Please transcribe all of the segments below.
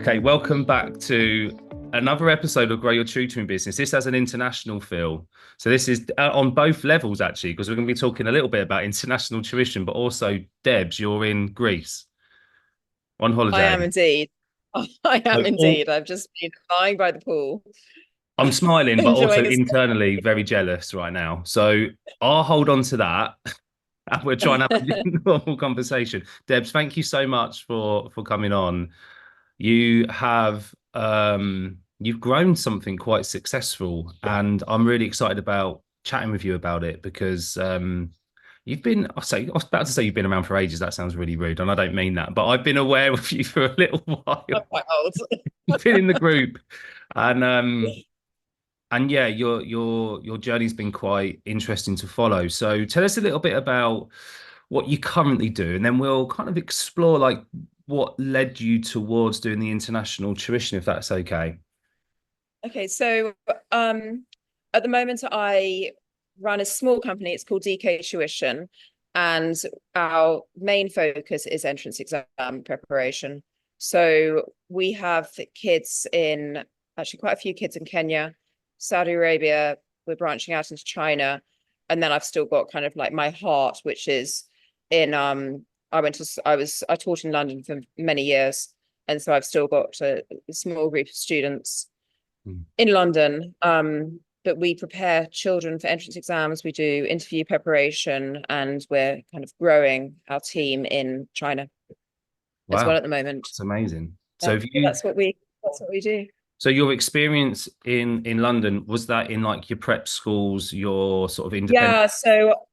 Okay, welcome back to another episode of Grow Your Tutoring Business. This has an international feel. So this is on both levels, actually, because we're going to be talking a little bit about international tuition, but also, Debs, you're in Greece on I holiday. am indeed. I am So indeed. I've just been lying by the pool, I'm smiling, but also enjoying this. internally very jealous right now. So I'll hold on to that. And we're trying to have a normal conversation. Debs, thank you so much for coming on. You have you've grown something quite successful, and I'm really excited about chatting with you about it because you've been I was about to say you've been around for ages. That sounds really rude, and I don't mean that, but I've been aware of you for a little while. I'm quite old. You've been in the group, and yeah, your journey's been quite interesting to follow. So tell us a little bit about what you currently do, and then we'll kind of explore like what led you towards doing the international tuition, if that's okay. Okay, so at the moment I run a small company. It's called DK Tuition, and our main focus is entrance exam preparation. So we have kids in actually quite a few kids in Kenya, Saudi Arabia. We're branching out into China, and then I've still got kind of like my heart, which is in I taught in London for many years, and so I've still got a small group of students Mm. in London. But we prepare children for entrance exams. We do interview preparation, and we're kind of growing our team in China as well Wow, at the moment. that's amazing. Yeah, So have you that's what we do. so your experience in London, was that in like your prep schools, your sort of independent? Yeah, so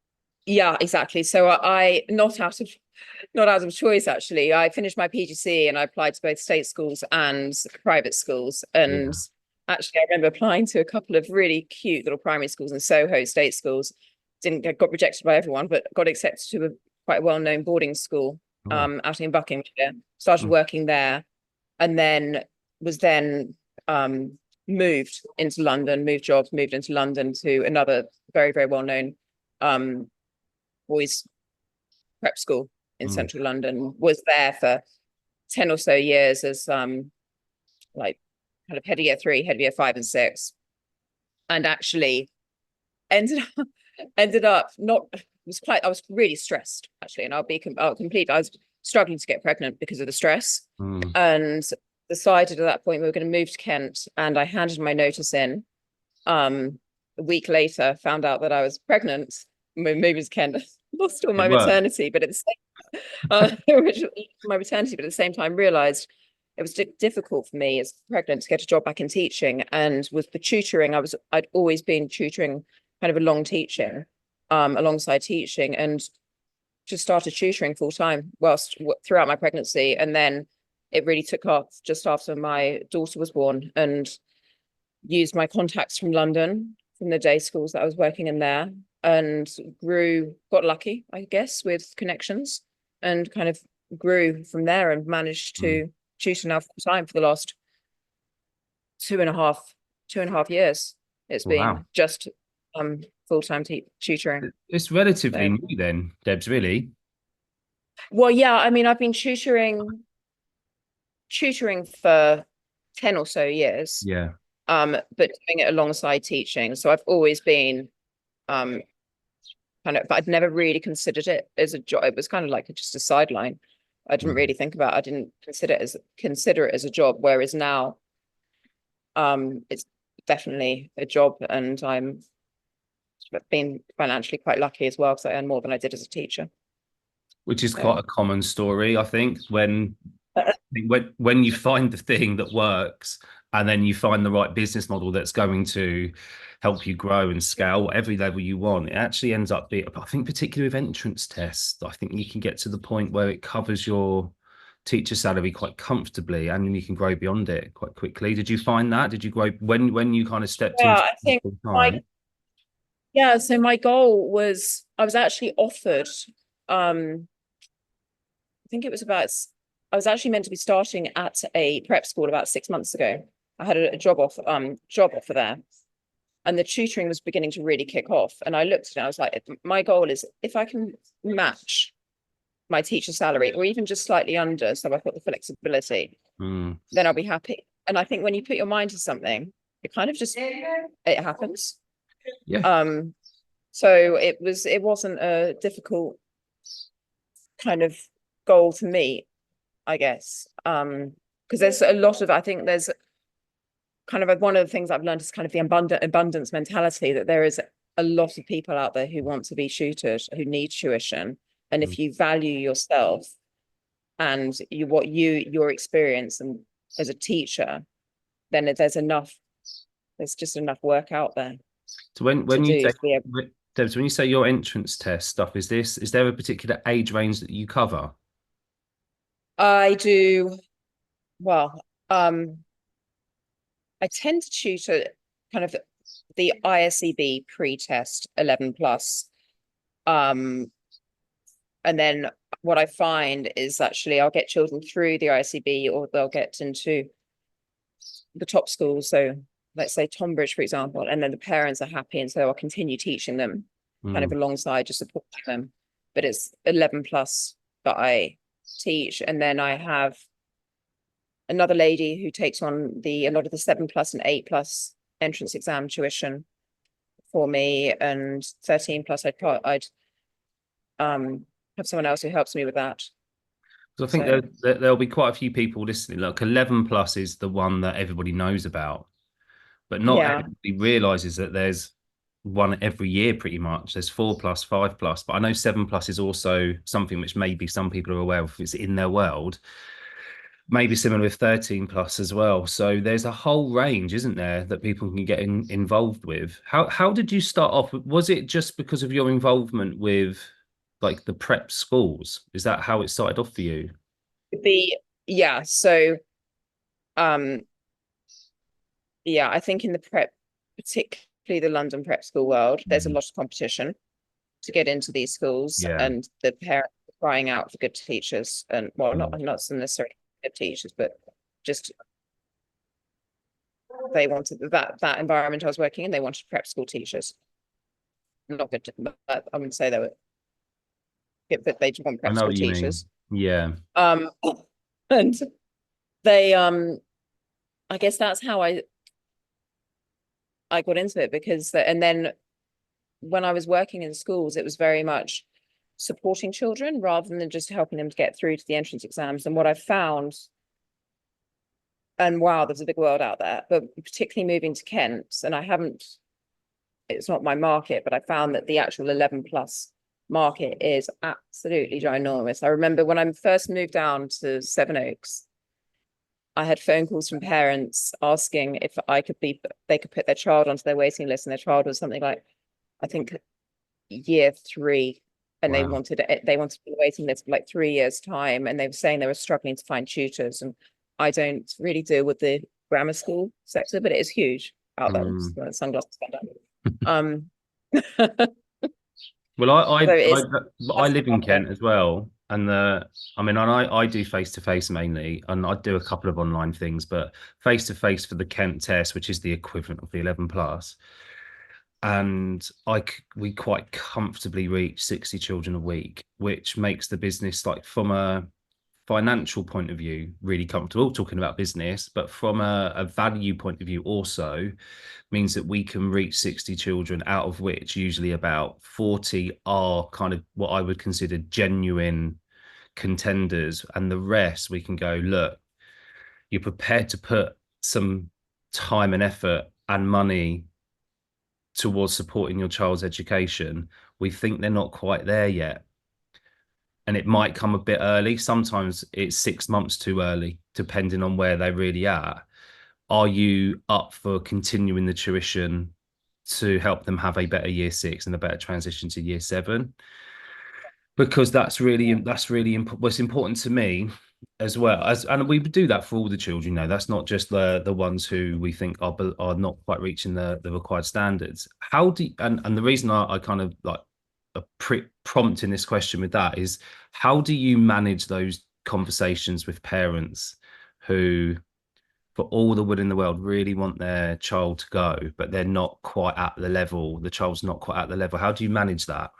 yeah, exactly. So I not out of choice actually. I finished my PGC and I applied to both state schools and private schools. And Yeah. actually, I remember applying to a couple of really cute little primary schools in Soho state schools. Didn't get got rejected by everyone, but got accepted to a quite well-known boarding school Oh. out in Buckinghamshire. Started Mm. working there, and then was then moved into London, moved jobs, moved into London to another very, very well-known um boys prep school in Mm. central London. Was there for 10 or so years as like kind of head of year 3, head of year 5 and 6, and actually ended up not was quite I was really stressed actually, and I'll complete I was struggling to get pregnant because of the stress, Mm. and decided at that point we were going to move to Kent, and I handed my notice in. A week later found out that I was pregnant. Moving to Kent, lost all It my worked. maternity, but at the my maternity, but at the same time realized it was difficult for me as pregnant to get a job back in teaching. And with the tutoring, I'd always been tutoring kind of along teaching, alongside teaching, and just started tutoring full time whilst throughout my pregnancy. And then it really took off just after my daughter was born, and used my contacts from London, from the day schools that I was working in there, and got lucky, I guess, with connections, and kind of grew from there, and managed Mm. to tutor now full time for the last two and a half years. It's Wow. been just full time tutoring. It's relatively So, new then, Debs, really. well, yeah, I mean, I've been tutoring for 10 or so years, Yeah. but doing it alongside teaching. So I've always been um but I'd never really considered it as a job. It was kind of like just a sideline. Mm. I didn't consider it as a job. Whereas now, it's definitely a job, and I'm been financially quite lucky as well because I earn more than I did as a teacher. Which is So quite a common story, I think, when you find the thing that works and then you find the right business model that's going to help you grow and scale every level you want, it actually ends up being, I think, particularly with entrance tests, I think you can get to the point where it covers your teacher salary quite comfortably and then you can grow beyond it quite quickly. Did you find that? Did you grow when you kind of stepped yeah, into I it think full my time? yeah. So my goal was I was actually offered. I think it was about. I was actually meant to be starting at a prep school about 6 months ago. I had a job offer there, and the tutoring was beginning to really kick off. And I looked at it, and I was like, my goal is if I can match my teacher salary, or even just slightly under, so I've got the flexibility, then I'll be happy. And I think when you put your mind to something, it kind of just, it happens. Yeah. So it wasn't a difficult kind of goal to meet, I guess. Because there's a lot of, I think there's kind of one of the things I've learned is kind of the abundance mentality, that there is a lot of people out there who want to be tutored, who need tuition. And if you value yourself and your experience and as a teacher, then there's just enough work out there So when to you do say, to be able. Debs, when you say your entrance test stuff, is there a particular age range that you cover? I do well. I tend to tutor kind of the ISEB pre-test 11 plus. And then what I find is actually I'll get children through the ICB, or they'll get into the top schools. So let's say Tonbridge, for example, and then the parents are happy. And so I'll continue teaching them kind of alongside, just supporting them. But it's 11 plus that I teach. And then I have another lady who takes on a lot of the 7 plus and 8 plus entrance exam tuition for me, and 13 plus I'd have someone else who helps me with that. So I think there'll be quite a few people listening. Like 11 plus is the one that everybody knows about, but not everybody realizes that there's one every year pretty much. There's 4 plus, 5 plus, but I know 7 plus is also something which maybe some people are aware of if it's in their world. Maybe similar with 13 plus as well. So there's a whole range, isn't there, that people can get involved with. How did you start off? Was it just because of your involvement with like the prep schools? Is that how it started off for you? So I think in the prep, particularly the London prep school world, there's a lot of competition to get into these schools, and the parents are crying out for good teachers, and well, not necessarily good teachers, but just they wanted that environment I was working in. They wanted prep school teachers, not good, but I would say they were, but they just want prep school teachers. Yeah. And they I guess that's how I got into it, because and then when I was working in schools, it was very much supporting children rather than just helping them to get through to the entrance exams. And what I found, and wow, there's a big world out there, but particularly moving to Kent, and it's not my market, but I found that the actual 11 plus market is absolutely ginormous. I remember when I first moved down to Sevenoaks, I had phone calls from parents asking if they could put their child onto their waiting list, and their child was something like, I think, year 3, and they wanted to be on the waiting list for like 3 years time, and they were saying they were struggling to find tutors. And I don't really deal with the grammar school sector, but it is huge out there. Sunglasses down. Well, I live in Kent as well, and I do face to face mainly, and I do a couple of online things, but face to face for the Kent test, which is the equivalent of the 11 plus, and we quite comfortably reach 60 children a week, which makes the business, like, from a financial point of view, really comfortable talking about business, but from a value point of view also means that we can reach 60 children, out of which usually about 40 are kind of what I would consider genuine contenders, and the rest we can go, look, you're prepared to put some time and effort and money towards supporting your child's education. We think they're not quite there yet, and it might come a bit early. Sometimes it's 6 months too early, depending on where they really are. Are you up for continuing the tuition to help them have a better year 6 and a better transition to year 7? Because that's really what's important to me as well. And we do that for all the children. That's not just the ones who we think are not quite reaching the required standards. And the reason I kind of like prompting this question with that is, how do you manage those conversations with parents who, for all the will in the world, really want their child to go, but they're not quite at the level, the child's not quite at the level? How do you manage that?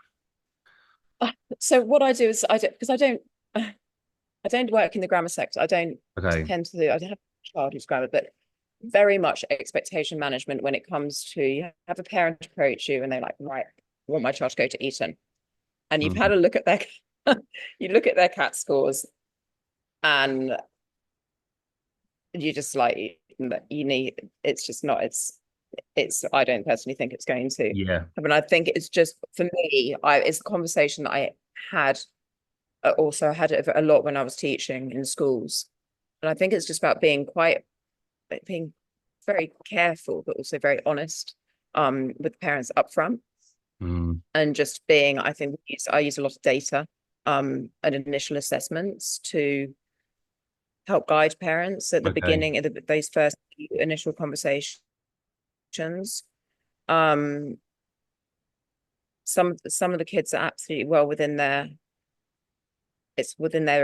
So what I do is because I don't I don't work in the grammar sector. I don't Okay. tend to do, I don't have a child who's grammar, but very much expectation management when it comes to, you have a parent approach you and they're like, right, I want my child to go to Eton. And you've had Mm. a look at their, you look at their CAT scores and you just like, you need, it's just not, I don't personally think it's going to. Yeah. I mean, I think it's just, for me, it's a conversation that I had, also had it a lot when I was teaching in schools. And I think it's just about being very careful, but also very honest with parents up front. Mm. And just being, I think I use a lot of data and initial assessments to help guide parents at the Okay. beginning of those first initial conversations. Um, some of the kids are absolutely well within their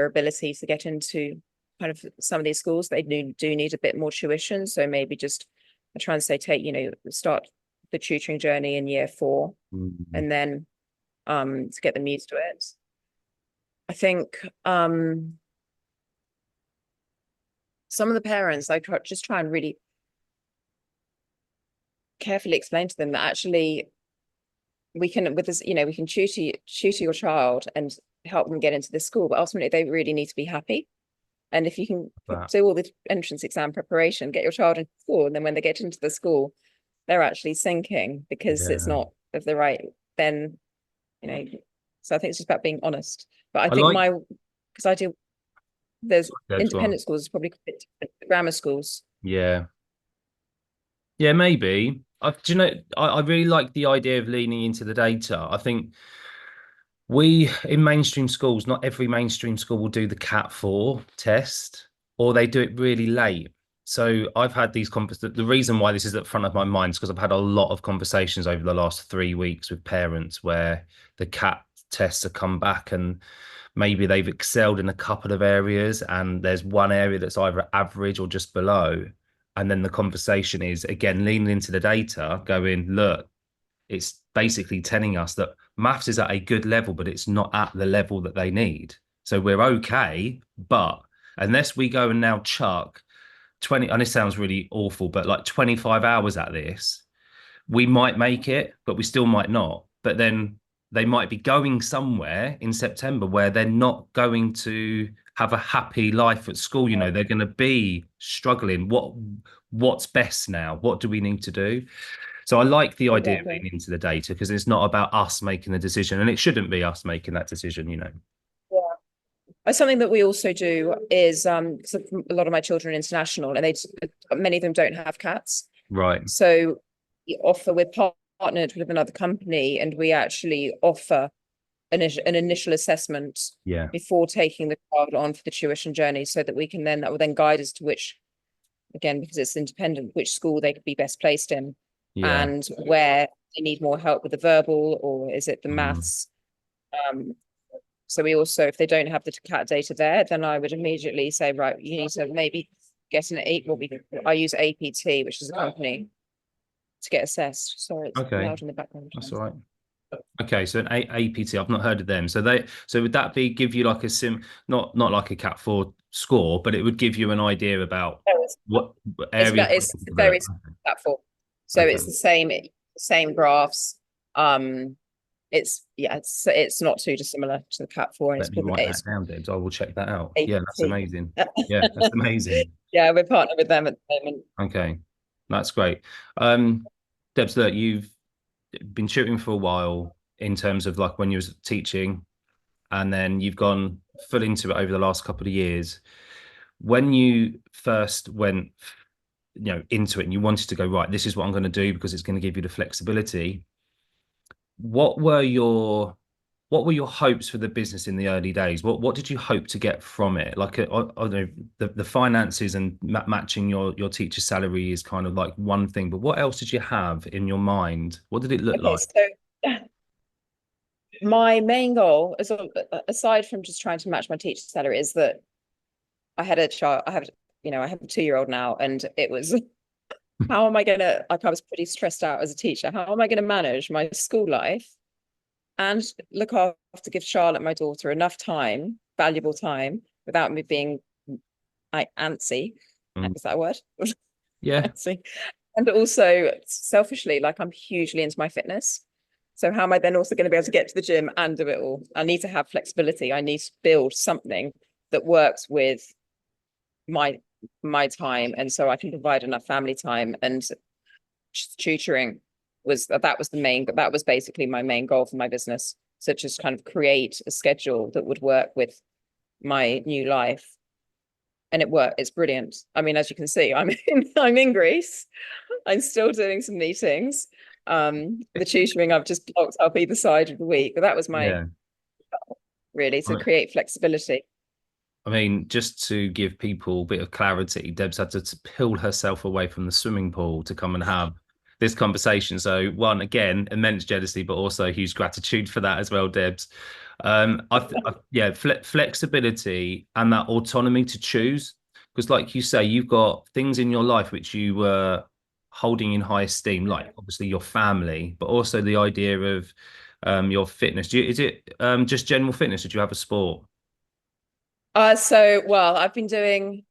ability to get into kind of some of these schools. They do need a bit more tuition, so maybe just I try and say start the tutoring journey in year 4, Mm. and then to get them used to it. I think some of the parents, I try and really carefully explain to them that actually we can, with this, we can tutor your child and help them get into this school, but ultimately they really need to be happy. And if you can do all the entrance exam preparation, get your child into school, and then when they get into the school, they're actually sinking because it's Yeah. not of the right, then, so I think it's just about being honest. But I I think like because there's Deb's one. independent schools, probably a bit different to grammar schools. Yeah. Yeah, maybe. Do you know, I really like the idea of leaning into the data. I think we in mainstream schools, not every mainstream school will do the Cat 4 test, or they do it really late. So I've had these the reason why this is at the front of my mind is because I've had a lot of conversations over the last 3 weeks with parents where the Cat tests have come back and maybe they've excelled in a couple of areas and there's one area that's either average or just below. And then the conversation is again leaning into the data, going, look, it's basically telling us that maths is at a good level, but it's not at the level that they need. So we're okay, but unless we go and now chuck 20, and this sounds really awful, but like 25 hours at this, we might make it, but we still might not. But then they might be going somewhere in September where they're not going to have a happy life at school. They're going to be struggling. What's best now? What do we need to do? So I like the idea of Exactly. leaning into the data because it's not about us making the decision, and it shouldn't be us making that decision. Yeah. Something that we also do is because a lot of my children are international, and many of them don't have cats. Right. So we're partnered with another company, and we actually offer an initial assessment Yeah. before taking the child on for the tuition journey, so that that will then guide us to which, again, because it's independent, which school they could be best placed in, Yeah. and where they need more help with the verbal, or is it the Mm. maths. So we also, if they don't have the CAT data there, then I would immediately say, right, you need to maybe get an I use APT, which is a company, to get assessed. Sorry, it's Okay. loud in the background. That's all right. Okay, so an APT, I've not heard of them. So would that give you like not like a Cat 4 score, but it would give you an idea about what areas. It's very platform. So Okay. it's the same graphs. It's not too dissimilar to the CAT 4, and Let me write that down, Debs. I will check that out. Yeah, that's APT. amazing. Yeah, that's amazing. Yeah, we're partnered with them at the moment. Okay, that's great. Debs, look, you've been tutoring for a while in terms of like when you was teaching, and then you've gone full into it over the last couple of years. When you first went, into it and you wanted to go, right, this is what I'm going to do because it's going to give you the flexibility. What were your hopes for the business in the early days? What did you hope to get from it? Like, I don't know, the finances and matching your teacher salary is kind of like one thing, but what else did you have in your mind? What did it look Okay, like? so my main goal, aside from just trying to match my teacher salary, is that I had a child. I have a 2-year-old now, and it was how am I gonna, like, I was pretty stressed out as a teacher. How am I gonna manage my school life and look after, give Charlotte, my daughter, enough time, valuable time, without me being like antsy. Mm. Is that a word? Yeah. Antsy. And also selfishly, like I'm hugely into my fitness. So how am I then also going to be able to get to the gym and do it all? I need to have flexibility. I need to build something that works with my time, and so I can provide enough family time. And tutoring that was basically my main goal for my business. So just kind of create a schedule that would work with my new life. And it worked. It's brilliant. I mean, as you can see, I'm in Greece. I'm still doing some meetings. The tutoring I've just blocked up either side of the week, but that was my Yeah. really to create flexibility. I mean, just to give people a bit of clarity, Debs had to pull herself away from the swimming pool to come and have this conversation. So, one, again, immense jealousy, but also huge gratitude for that as well, Debs. Yeah, flexibility and that autonomy to choose. Because, like you say, you've got things in your life which you were holding in high esteem, like obviously your family, but also the idea of your fitness. Is it just general fitness? Or do you have a sport? Well, I've been doing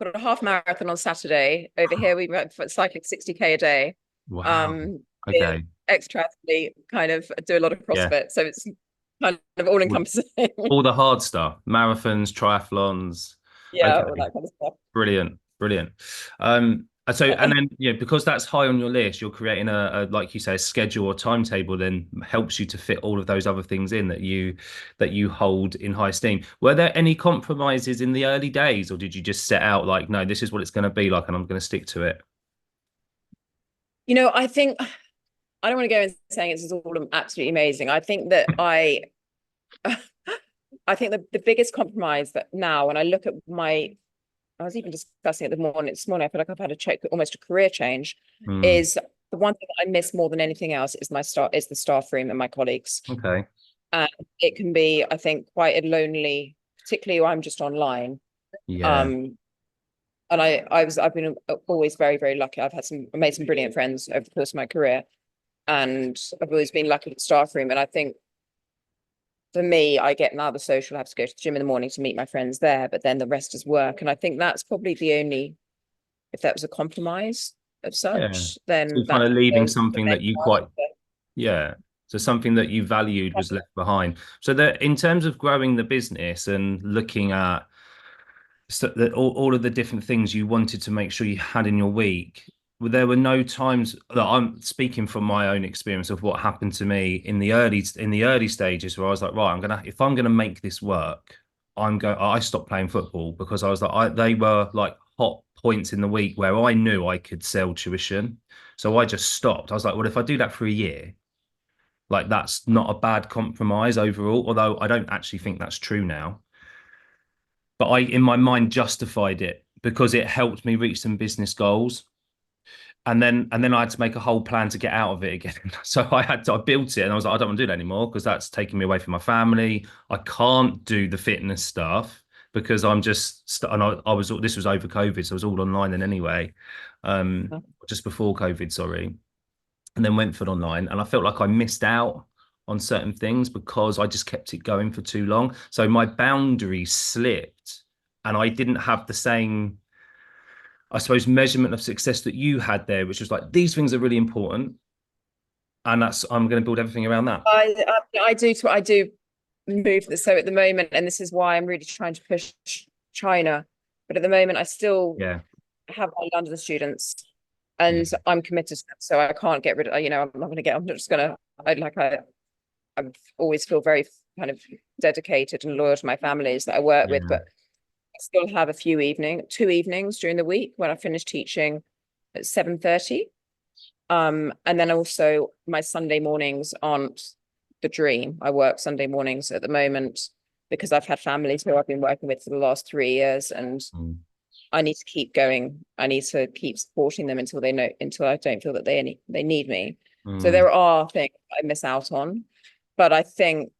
got a half marathon on Saturday. Over here, we went for cycling 60K a day. Wow. Um, Okay. extra athlete, kind of do a lot of Yeah. CrossFit, so it's kind of all encompassing. All the hard stuff, marathons, triathlons. Yeah, all Okay. that kind of stuff. Brilliant. Brilliant. So, and then, because that's high on your list, you're creating like you say, a schedule or timetable, then helps you to fit all of those other things in that you hold in high esteem. Were there any compromises in the early days, or did you just set out like, no, this is what it's going to be like, and I'm going to stick to it? I think I don't want to go in saying it's all absolutely amazing. I think that I think the biggest compromise that now, when I look at I was even discussing it this morning, I feel like I've had almost a career change, Mm, is the one thing that I miss more than anything else is the staff room and my colleagues. okay. And it can be, I think, quite a lonely, particularly when I'm just online. Yeah. Um, and I've been always very, very lucky. I made some brilliant friends over the course of my career, and I've always been lucky with the staff room. And I think for me, I get now the social. I have to go to the gym in the morning to meet my friends there, but then the rest is work. And I think that's probably the only, if that was a compromise of Yeah. such, So then kind that's of leaving the something main that you one. quite, yeah. So something that you valued was left behind. So that in terms of growing the business and looking at all of the different things you wanted to make sure you had in your week, there were no times that I'm speaking from my own experience of what happened to me in the early stages where I was like, right, if I'm gonna make this work, I stopped playing football because I was like, they were like hot points in the week where I knew I could sell tuition. So I just stopped. I was like, well, if I do that for a year, like that's not a bad compromise overall, although I don't actually think that's true now. But I, in my mind, justified it because it helped me reach some business goals. And then I had to make a whole plan to get out of it again. So I built it and I was like, I don't want to do that anymore because that's taking me away from my family. I can't do the fitness stuff because I'm just, and this was over COVID, so I was all online then anyway, just before COVID, sorry. And then went for it online. And I felt like I missed out on certain things because I just kept it going for too long. So my boundaries slipped and I didn't have the same, I suppose, measurement of success that you had there, which was like, these things are really important. And I'm going to build everything around that. I do move this. So at the moment, and this is why I'm really trying to push China, but at the moment, I still Yeah. have my London students, Yeah. and I'm committed to them. So I can't get rid of. I'm not just gonna. I always feel very kind of dedicated and loyal to my families that I work with, Yeah. but I still have two evenings during the week when I finish teaching at 7:30. And then also my Sunday mornings aren't the dream. I work Sunday mornings at the moment because I've had families who I've been working with for the last 3 years, and Mm. I need to keep going. I need to keep supporting them until I don't feel that they need me. So Mm. there are things I miss out on, but I think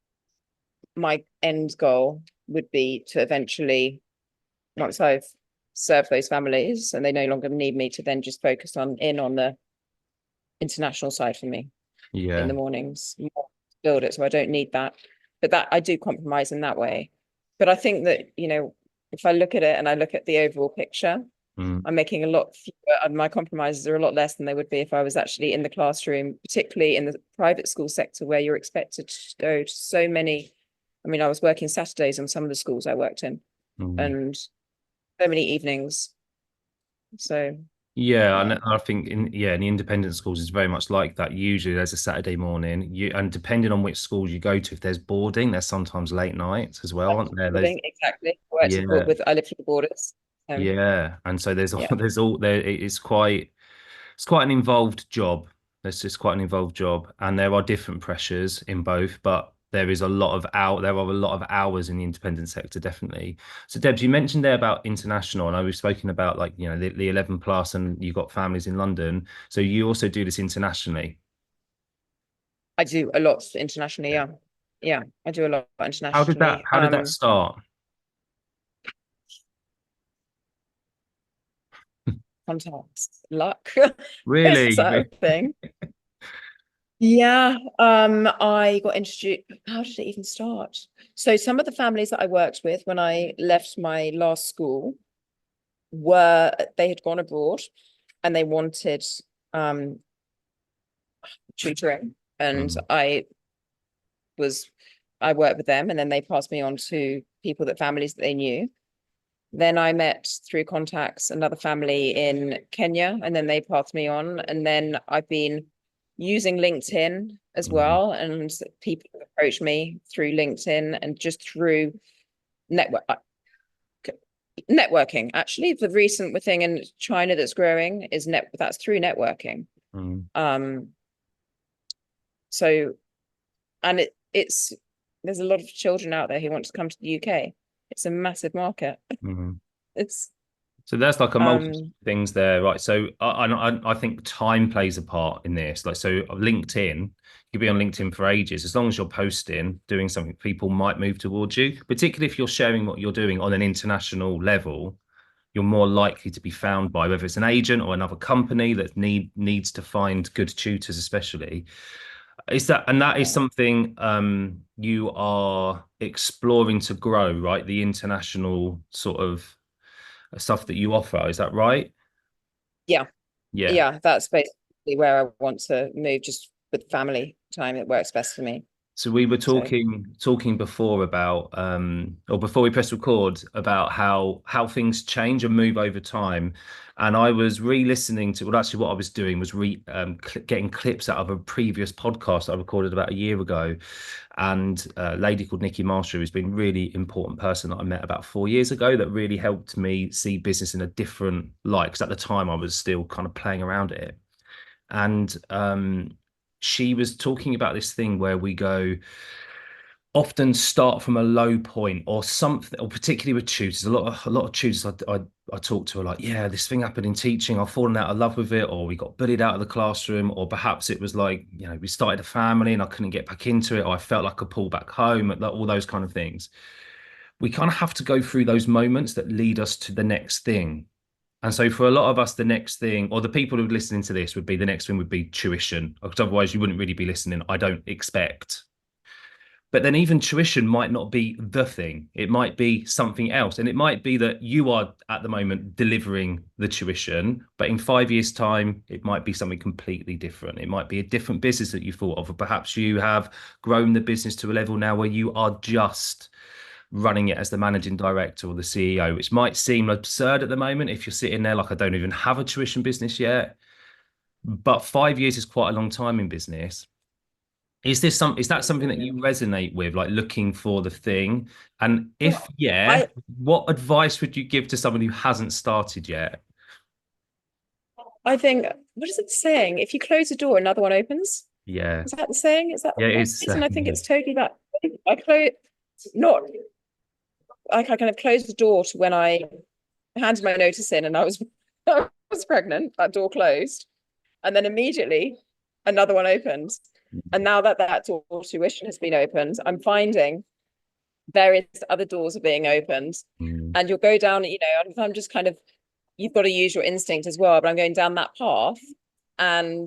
my end goal would be to eventually, once I've served those families and they no longer need me, to then just focus on the international side for me in Yeah. the mornings, build it so I don't need that. But that I do compromise in that way. But I think that, if I look at it and I look at the overall picture, I'm making a lot fewer, and my compromises are a lot less than they would be if I was actually in the classroom, particularly in the private school sector where you're expected to go to so many. I mean, I was working Saturdays on some of the schools I worked in, and so many evenings. So Yeah, and yeah, I think in the independent schools it's very much like that. Usually there's a Saturday morning, and depending on which schools you go to, if there's boarding, there's sometimes late nights as well, aren't there? There's exactly. yeah, I lived with the borders. yeah, and so there's all Yeah. there's all there. It's quite an involved job. It's just quite an involved job, and there are different pressures in both, but there are a lot of hours in the independent sector, definitely. So, Debs, you mentioned there about international, and I was spoken about like the 11 plus, and you've got families in London. So you also do this internationally. I do a lot internationally. Yeah. Yeah. Yeah. I do a lot How did that internationally. How did that start? Sometimes luck is Really? that a thing. Yeah. I got introduced. How did it even start? So some of the families that I worked with when I left my last school they had gone abroad and they wanted tutoring. And Mm, I worked with them, and then they passed me on to families that they knew. Then I met through contacts another family in Kenya, and then they passed me on. And then I've been using LinkedIn as mm, well, and people approach me through LinkedIn and just through network networking. Actually, the recent thing in China that's growing is that's through networking. mm, Um, so and it's there's a lot of children out there who want to come to the UK. It's a massive market. mm. It's So there's like a multitude um of things there, right? So I think time plays a part in this. Like, so LinkedIn, you could be on LinkedIn for ages. As long as you're posting, doing something, people might move towards you, particularly if you're sharing what you're doing on an international level. You're more likely to be found by whether it's an agent or another company that needs to find good tutors, especially. That is something you are exploring to grow, right? The international sort of stuff that you offer. Is that right? yeah, Yeah. yeah, that's basically where I want to move, just with family time. It works best for me. So we were So talking before about or before we press record about how things change and move over time. And I was re-listening to, well, actually what I was doing was getting clips out of a previous podcast I recorded about a year ago. And a lady called Nikki Marshall, who's been a really important person that I met about 4 years ago, that really helped me see business in a different light. Because at the time I was still kind of playing around at it. And she was talking about this thing where we go often start from a low point or something, or particularly with tutors. A lot of tutors I talk to are like, yeah, this thing happened in teaching. I've fallen out of love with it, or we got bullied out of the classroom, or perhaps it was like, we started a family and I couldn't get back into it, or I felt like I pulled back home, like all those kind of things. We kind of have to go through those moments that lead us to the next thing. And so for a lot of us, the next thing, or the people who are listening to this, would be the next thing would be tuition, because otherwise you wouldn't really be listening, I don't expect. But then even tuition might not be the thing. It might be something else. And it might be that you are at the moment delivering the tuition, but in 5 years' time, it might be something completely different. It might be a different business that you thought of, or perhaps you have grown the business to a level now where you are just running it as the managing director or the CEO, which might seem absurd at the moment if you're sitting there like, I don't even have a tuition business yet. But 5 years is quite a long time in business. Is that something that you resonate with, like looking for the thing? And if yeah, I what advice would you give to someone who hasn't started yet? I think, what is it saying? If you close a door, another one opens. Yeah. Is that the saying? Is that the Yeah, it is. phrase? And I think Yeah. it's totally that. I close not like I kind of closed the door to when I handed my notice in and I was I was pregnant. That door closed, and then immediately another one opened. And now that door tuition has been opened, I'm finding various other doors are being opened, Mm, and you'll go down. I'm just kind of, you've got to use your instinct as well. But I'm going down that path, and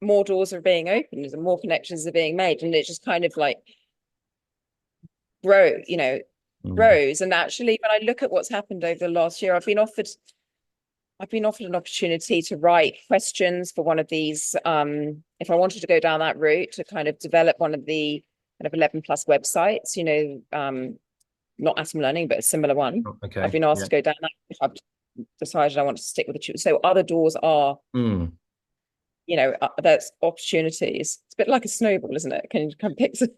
more doors are being opened and more connections are being made, and it just kind of like grow. Mm. grows. And actually, when I look at what's happened over the last year, I've been offered an opportunity to write questions for one of these. If I wanted to go down that route to kind of develop one of the kind of 11 plus websites, not Atom Learning, but a similar one. Okay. I've been asked Yeah. to go down that. I've decided I want to stick with the tutor. So other doors are, Mm. there's opportunities. It's a bit like a snowball, isn't it? Can you kind of pick some?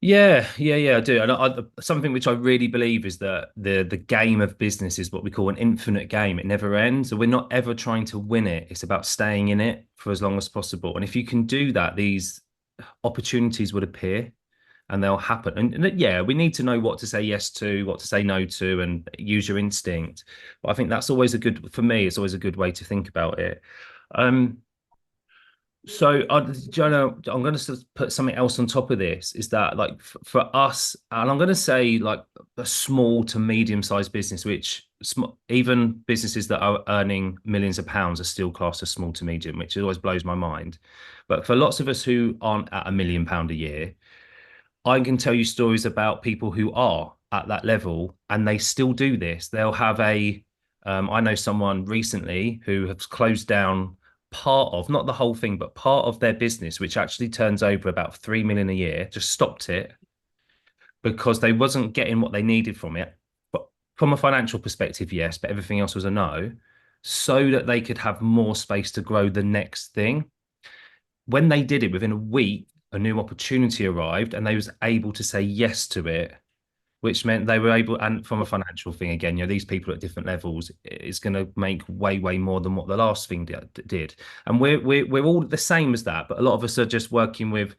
Yeah, I do. And something which I really believe is that the game of business is what we call an infinite game. It never ends. So we're not ever trying to win it. It's about staying in it for as long as possible. And if you can do that, these opportunities would appear and they'll happen. And yeah, we need to know what to say yes to, what to say no to, and use your instinct. But I think that's always for me, it's always a good way to think about it. Um, so, Jonah, I'm going to put something else on top of this. Is that like for us, and I'm going to say like a small to medium-sized business, which even businesses that are earning millions of pounds are still classed as small to medium, which always blows my mind. But for lots of us who aren't at £1 million a year, I can tell you stories about people who are at that level and they still do this. They'll have I know someone recently who has closed down part of, not the whole thing, but part of their business, which actually turns over about 3 million a year, just stopped it because they wasn't getting what they needed from it. But from a financial perspective, yes, but everything else was a no, so that they could have more space to grow the next thing. When they did it, within a week, a new opportunity arrived and they was able to say yes to it, which meant they were able, and from a financial thing again, these people at different levels, it's going to make way more than what the last thing did. And we're all the same as that, but a lot of us are just working with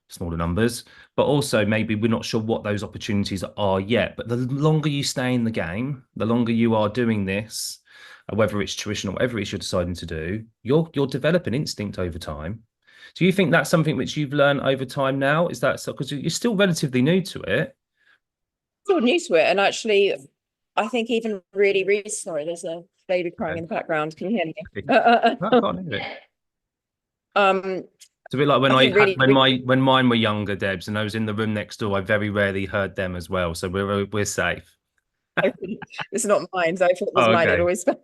smaller numbers, but also maybe we're not sure what those opportunities are yet. But the longer you stay in the game, the longer you are doing this, whether it's tuition or whatever it is you're deciding to do, you'll develop an instinct over time. Do you think that's something which you've learned over time now? Is that so? Because you're still relatively new to it. Still new to it. And actually, I think even really recently, sorry, there's a baby crying in the background. Can you hear me? No, I can't hear it. Um, It's a bit like when I I think had really, really, when mine were younger, Debs, and I was in the room next door. I very rarely heard them as well, so we're safe. it's not mine. So I thought it was Oh, mine. It okay. always felt.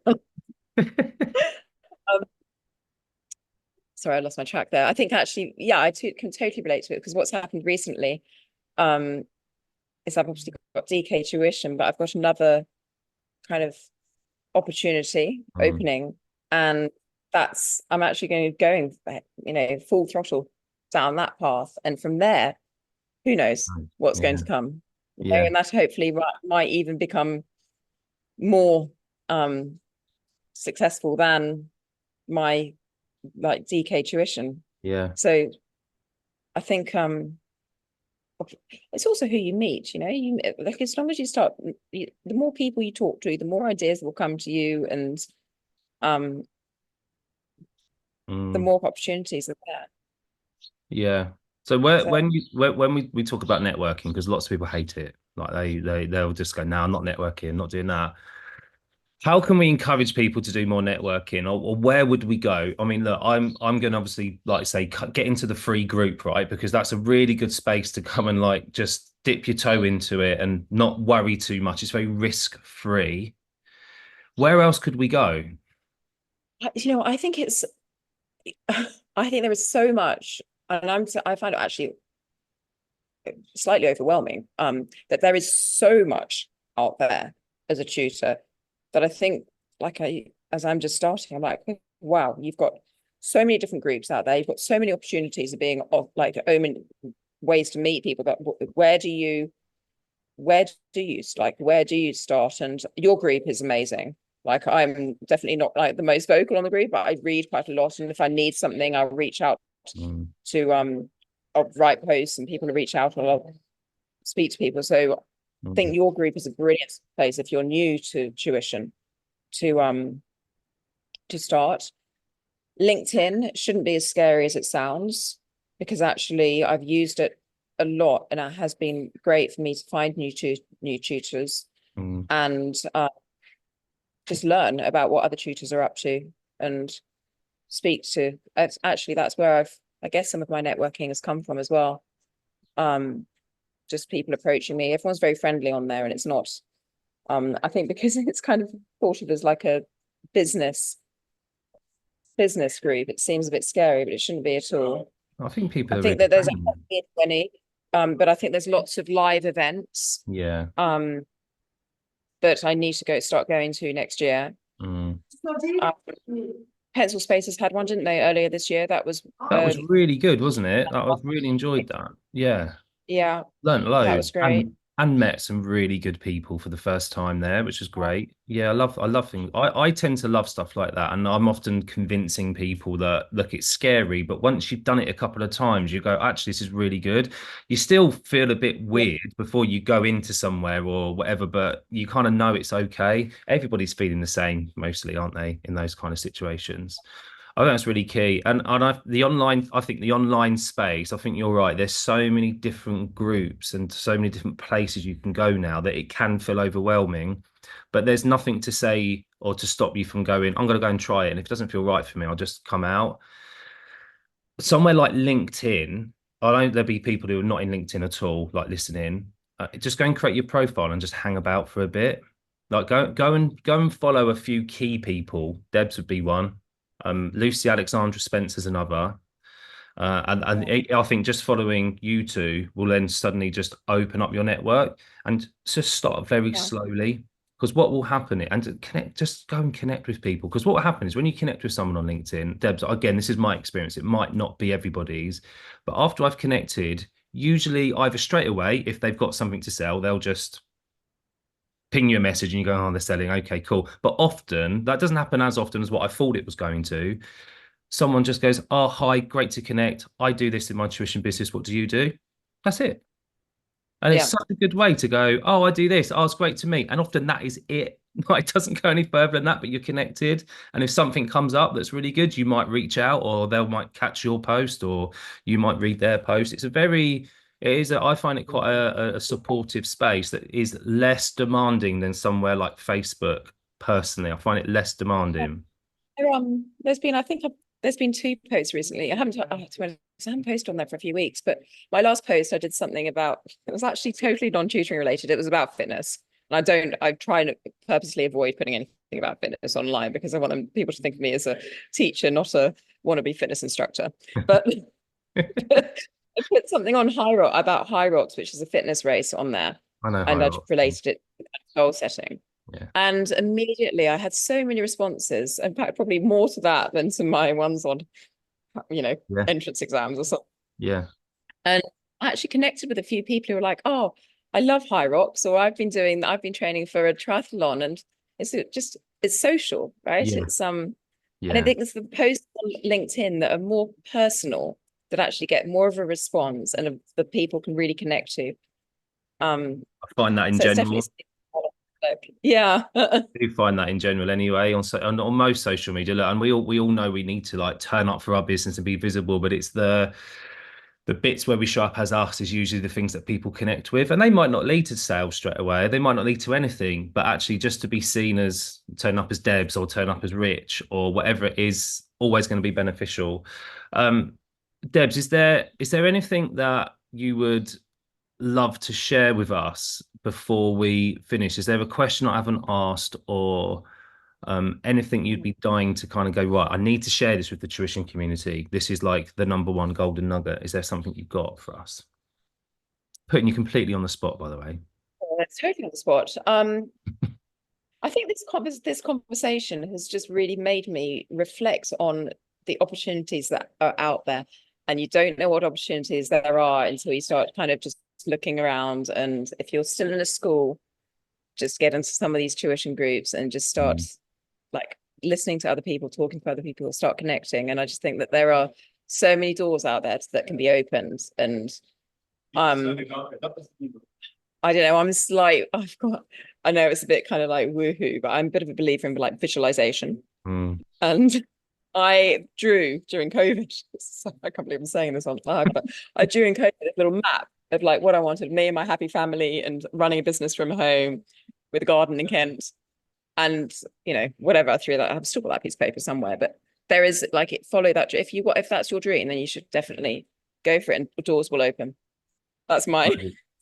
Um, sorry, I lost my track there. I think actually, yeah, can totally relate to it because what's happened recently, um, is I've obviously got DK Tuition, but I've got another kind of opportunity Mm, opening, and I'm actually going full throttle down that path, and from there, who knows right. what's going Yeah, to come, yeah, and that hopefully might even become more successful than my like DK Tuition. yeah. So I think it's also who you meet, like as long as you start, the more people you talk to, the more ideas will come to you, and um the Mm, more opportunities are there. yeah. So So when we talk about networking, because lots of people hate it, like they'll just go, no, I'm not networking, I'm not doing that. How can we encourage people to do more networking, or where would we go? I mean, look, I'm going to obviously, like say, get into the free group, right? Because that's a really good space to come and like just dip your toe into it and not worry too much. It's very risk free. Where else could we go? I think I think there is so much, and I find it actually slightly overwhelming, that there is so much out there as a tutor that I think, as I'm just starting, I'm like, wow, you've got so many different groups out there. You've got so many opportunities of being like open ways to meet people. That where do you where do you start? And your group is amazing. Like I'm definitely not like the most vocal on the group, but I read quite a lot. And if I need something, I'll reach out Mm, to I'll write posts and people will reach out, or I'll speak to people. So I mm, think your group is a brilliant place if you're new to tuition to start. LinkedIn shouldn't be as scary as it sounds, because actually I've used it a lot and it has been great for me to find new tutors mm, and just learn about what other tutors are up to and speak to. Actually, that's where I guess some of my networking has come from as well. just people approaching me. Everyone's very friendly on there, and it's not. I think because it's kind of thought of as like a business group, it seems a bit scary, but it shouldn't be at all. I think people I are think really that there's a friendly. 20, but I think there's lots of live events Yeah. that I need to start going to next year. Mm. Pencil Spaces had one, didn't they, earlier this year? That was That was really good, wasn't it? I really enjoyed that. Yeah. yeah, Learned that loads was great. and met some really good people for the first time there, which was great. Yeah, I love things. I tend to love stuff like that, and I'm often convincing people that look, it's scary, but once you've done it a couple of times, you go, actually, this is really good. You still feel a bit Yeah. weird before you go into somewhere or whatever, but you kind of know it's okay. Everybody's feeling the same mostly, aren't they, in those kind of situations? I think that's really key. And I think the online space, I think you're right. There's so many different groups and so many different places you can go now that it can feel overwhelming. But there's nothing to say or to stop you from going, I'm going to go and try it. And if it doesn't feel right for me, I'll just come out. Somewhere like LinkedIn, I know there'll be people who are not in LinkedIn at all, like listening. Just go and create your profile and just hang about for a bit. Like go and follow a few key people. Debs would be one. Lucy Alexandra Spencer's another. I think just following you two will then suddenly just open up your network and just start very Yeah. slowly. Because what will happen, and to connect, just go and connect with people. Because what will happen is when you connect with someone on LinkedIn, Debs, again, this is my experience. It might not be everybody's, but after I've connected, usually either straight away, if they've got something to sell, they'll just ping you a message and you go, oh, they're selling. Okay, cool. But often that doesn't happen as often as what I thought it was going to. Someone just goes, oh, hi, great to connect. I do this in my tuition business. What do you do? That's it. And it's Yeah. such a good way to go, oh, I do this. Oh, it's great to meet. And often that is it. It doesn't go any further than that, but you're connected. And if something comes up that's really good, you might reach out or they might catch your post or you might read their post. I find it quite a supportive space that is less demanding than somewhere like Facebook. Personally, I find it less demanding. There's been, I think there's been 2 posts recently. I haven't posted on there for a few weeks, but my last post I did something about, it was actually totally non-tutoring related. It was about fitness. And I try to purposely avoid putting anything about fitness online because I want people to think of me as a teacher, not a wannabe fitness instructor. But I put something on about High Rocks, which is a fitness race on there. I know And how. I related it to that goal setting. Yeah. And immediately I had so many responses, in fact, probably more to that than to my ones on, Yeah. entrance exams or something. Yeah. And I actually connected with a few people who were like, oh, I love High Rocks, or I've been training for a triathlon. And it's social, right? Yeah. And I Yeah. think it's the posts on LinkedIn that are more personal that actually get more of a response and the people can really connect to. I find that in So it's general. definitely, yeah. I do find that in general anyway on most social media. Look, and we all know we need to like turn up for our business and be visible, but it's the bits where we show up as us is usually the things that people connect with, and they might not lead to sales straight away. They might not lead to anything, but actually just to be seen as turn up as Debs or turn up as Rich or whatever it is, always going to be beneficial. Debs, is there anything that you would love to share with us before we finish? Is there a question I haven't asked or anything you'd be dying to kind of go, right, I need to share this with the tuition community? This is like the number one golden nugget. Is there something you've got for us? Putting you completely on the spot, by the way. That's totally on the spot. I think this conversation has just really made me reflect on the opportunities that are out there. And you don't know what opportunities there are until you start kind of just looking around. And if you're still in a school, just get into some of these tuition groups and just start like listening to other people, talking to other people, start connecting. And I just think that there are so many doors out there that can be opened. And I don't know, I know it's a bit kind of like woohoo, but I'm a bit of a believer in like visualization. And I drew during COVID. I can't believe I'm saying this on live, but I drew in COVID a little map of like what I wanted, me and my happy family and running a business from home with a garden in Kent. And whatever I threw that, I've still got that piece of paper somewhere, but there is like follow that. If that's your dream, then you should definitely go for it and doors will open. That's my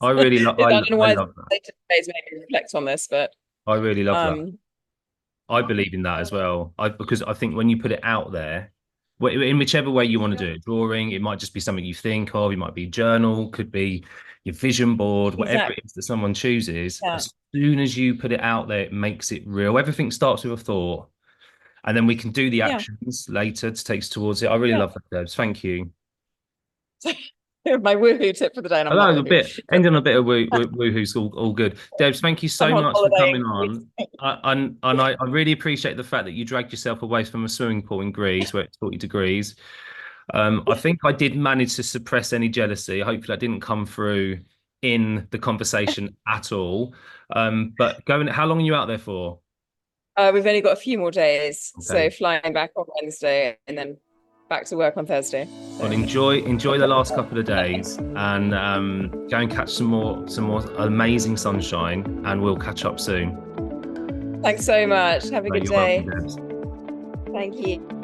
I really love. I don't know I why love that. later days made me reflect on this, but I really love that. um, I believe in that as well. Because I think when you put it out there, in whichever way you want to do it, drawing, it might just be something you think of. It might be journal, could be your vision board, whatever it exactly. is that someone chooses. Yeah, As soon as you put it out there, it makes it real. Everything starts with a thought, and then we can do the yeah, actions later to take us towards it. I really yeah. love that, Debs. Thank you. My woohoo tip for the day, and I I'm not know a woohoo. bit, ending on a bit of woohoo's all good. Debs, thank you I'm so on much for holiday. coming on. I really appreciate the fact that you dragged yourself away from a swimming pool in Greece where it's 40 degrees. I think I did manage to suppress any jealousy. Hopefully, that didn't come through in the conversation at all. But how long are you out there for? We've only got a few more days, so Okay. flying back on Wednesday and then back to work on Thursday. Well, So enjoy the last couple of days and go and catch some more amazing sunshine, and we'll catch up soon. thanks so much. Have a No, good you're welcome, day. Debs. Thank you.